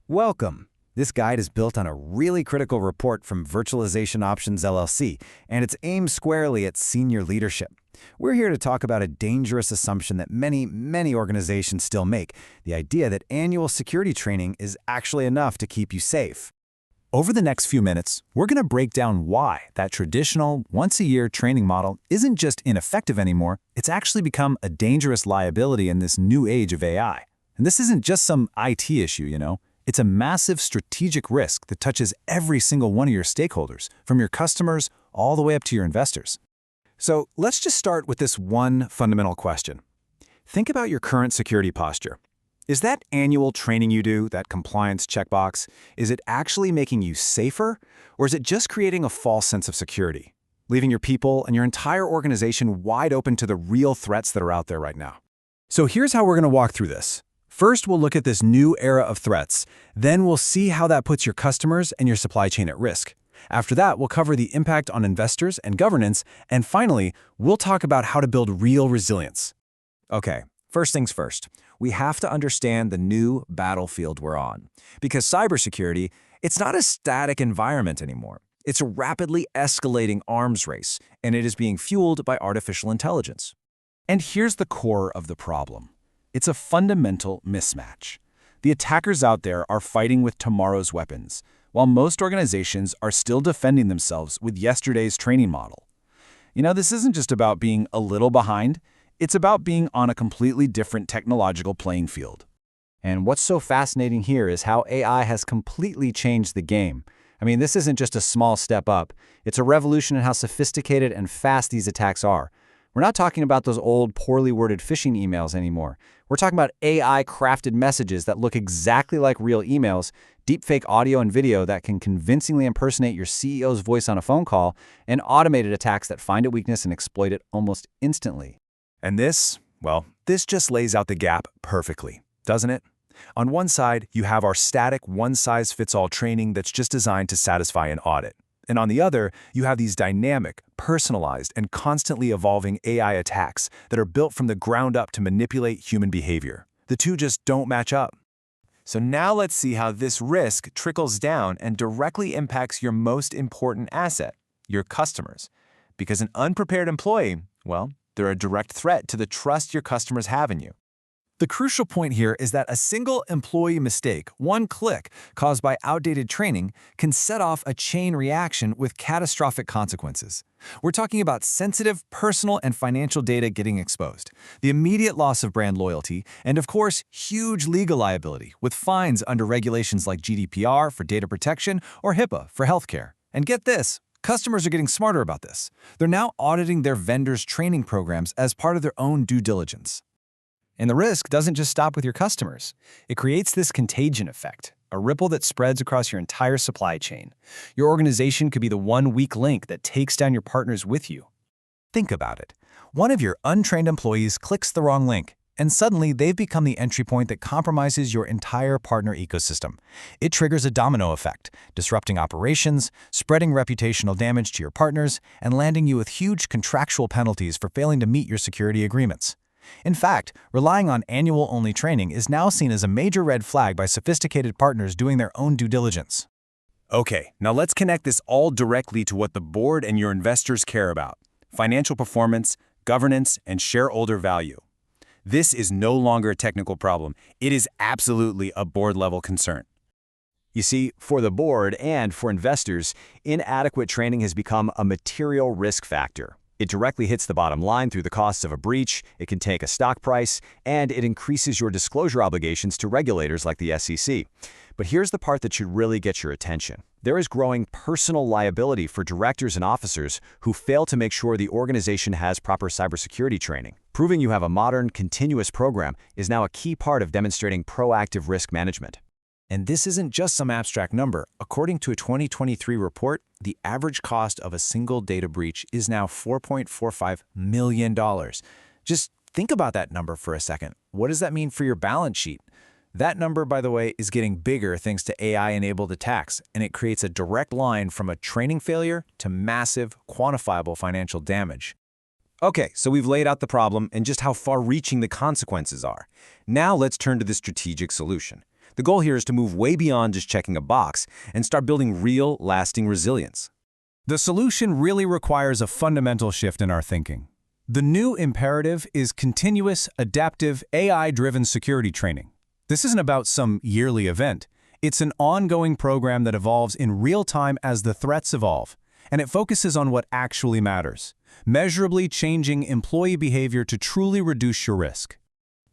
Welcome. This guide is built on a really critical report from Virtualization Options LLC, and it's aimed squarely at senior leadership. We're here to talk about a dangerous assumption that many organizations still make, the idea that annual security training is actually enough to keep you safe. Over the next few minutes, we're going to break down why that traditional, once-a-year training model isn't just ineffective anymore, it's actually become a dangerous liability in this new age of AI. And this isn't just some IT issue, It's a massive strategic risk that touches every single one of your stakeholders, from your customers all the way up to your investors. So let's just start with this one fundamental question. Think about your current security posture. Is that annual training you do, that compliance checkbox, is it actually making you safer, or is it just creating a false sense of security, leaving your people and your entire organization wide open to the real threats that are out there right now? So here's how we're going to walk through this. First, we'll look at this new era of threats. Then we'll see how that puts your customers and your supply chain at risk. After that, we'll cover the impact on investors and governance. And finally, we'll talk about how to build real resilience. Okay, first things first. We have to understand the new battlefield we're on. Because cybersecurity, it's not a static environment anymore. It's a rapidly escalating arms race, and it is being fueled by artificial intelligence. And here's the core of the problem. It's a fundamental mismatch. The attackers out there are fighting with tomorrow's weapons, while most organizations are still defending themselves with yesterday's training model. This isn't just about being a little behind, it's about being on a completely different technological playing field. And what's so fascinating here is how AI has completely changed the game. This isn't just a small step up, it's a revolution in how sophisticated and fast these attacks are. We're not talking about those old, poorly worded phishing emails anymore. We're talking about AI-crafted messages that look exactly like real emails, deepfake audio and video that can convincingly impersonate your CEO's voice on a phone call, and automated attacks that find a weakness and exploit it almost instantly. And this just lays out the gap perfectly, doesn't it? On one side, you have our static, one-size-fits-all training that's just designed to satisfy an audit. And on the other, you have these dynamic, personalized, and constantly evolving AI attacks that are built from the ground up to manipulate human behavior. The two just don't match up. So now let's see how this risk trickles down and directly impacts your most important asset, your customers. Because an unprepared employee, they're a direct threat to the trust your customers have in you. The crucial point here is that a single employee mistake, one click caused by outdated training, can set off a chain reaction with catastrophic consequences. We're talking about sensitive personal and financial data getting exposed, the immediate loss of brand loyalty, and of course, huge legal liability with fines under regulations like GDPR for data protection or HIPAA for healthcare. And get this, customers are getting smarter about this. They're now auditing their vendors' training programs as part of their own due diligence. And the risk doesn't just stop with your customers. It creates this contagion effect, a ripple that spreads across your entire supply chain. Your organization could be the one weak link that takes down your partners with you. Think about it. One of your untrained employees clicks the wrong link, and suddenly they've become the entry point that compromises your entire partner ecosystem. It triggers a domino effect, disrupting operations, spreading reputational damage to your partners, and landing you with huge contractual penalties for failing to meet your security agreements. In fact, relying on annual-only training is now seen as a major red flag by sophisticated partners doing their own due diligence. Okay, now let's connect this all directly to what the board and your investors care about: financial performance, governance, and shareholder value. This is no longer a technical problem. It is absolutely a board-level concern. You see, for the board and for investors, inadequate training has become a material risk factor. It directly hits the bottom line through the costs of a breach, it can take a stock price, and it increases your disclosure obligations to regulators like the SEC. But here's the part that should really get your attention. There is growing personal liability for directors and officers who fail to make sure the organization has proper cybersecurity training. Proving you have a modern, continuous program is now a key part of demonstrating proactive risk management. And this isn't just some abstract number. According to a 2023 report, the average cost of a single data breach is now $4.45 million. Just think about that number for a second. What does that mean for your balance sheet? That number, by the way, is getting bigger thanks to AI-enabled attacks, and it creates a direct line from a training failure to massive, quantifiable financial damage. Okay, so we've laid out the problem and just how far-reaching the consequences are. Now let's turn to the strategic solution. The goal here is to move way beyond just checking a box and start building real, lasting resilience. The solution really requires a fundamental shift in our thinking. The new imperative is continuous, adaptive, AI-driven security training. This isn't about some yearly event. It's an ongoing program that evolves in real time as the threats evolve, and it focuses on what actually matters, measurably changing employee behavior to truly reduce your risk.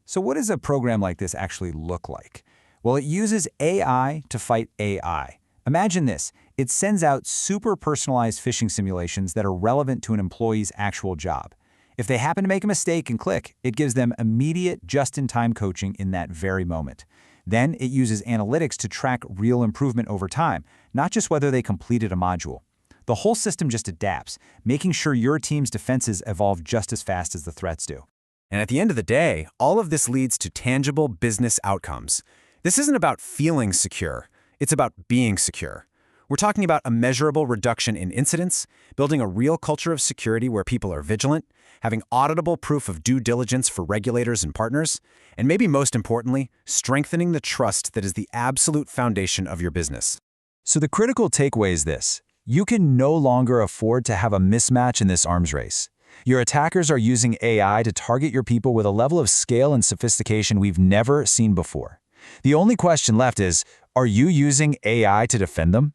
So what does a program like this actually look like? Well, it uses AI to fight AI. Imagine this. It sends out super personalized phishing simulations that are relevant to an employee's actual job. If they happen to make a mistake and click, it gives them immediate, just-in-time coaching in that very moment. Then it uses analytics to track real improvement over time, not just whether they completed a module. The whole system just adapts, making sure your team's defenses evolve just as fast as the threats do. And at the end of the day, all of this leads to tangible business outcomes. This isn't about feeling secure. It's about being secure. We're talking about a measurable reduction in incidents, building a real culture of security where people are vigilant, having auditable proof of due diligence for regulators and partners, and maybe most importantly, strengthening the trust that is the absolute foundation of your business. So the critical takeaway is this: you can no longer afford to have a mismatch in this arms race. Your attackers are using AI to target your people with a level of scale and sophistication we've never seen before. The only question left is, are you using AI to defend them?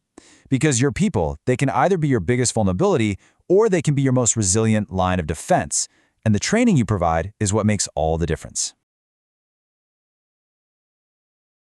Because your people, they can either be your biggest vulnerability or they can be your most resilient line of defense. And the training you provide is what makes all the difference.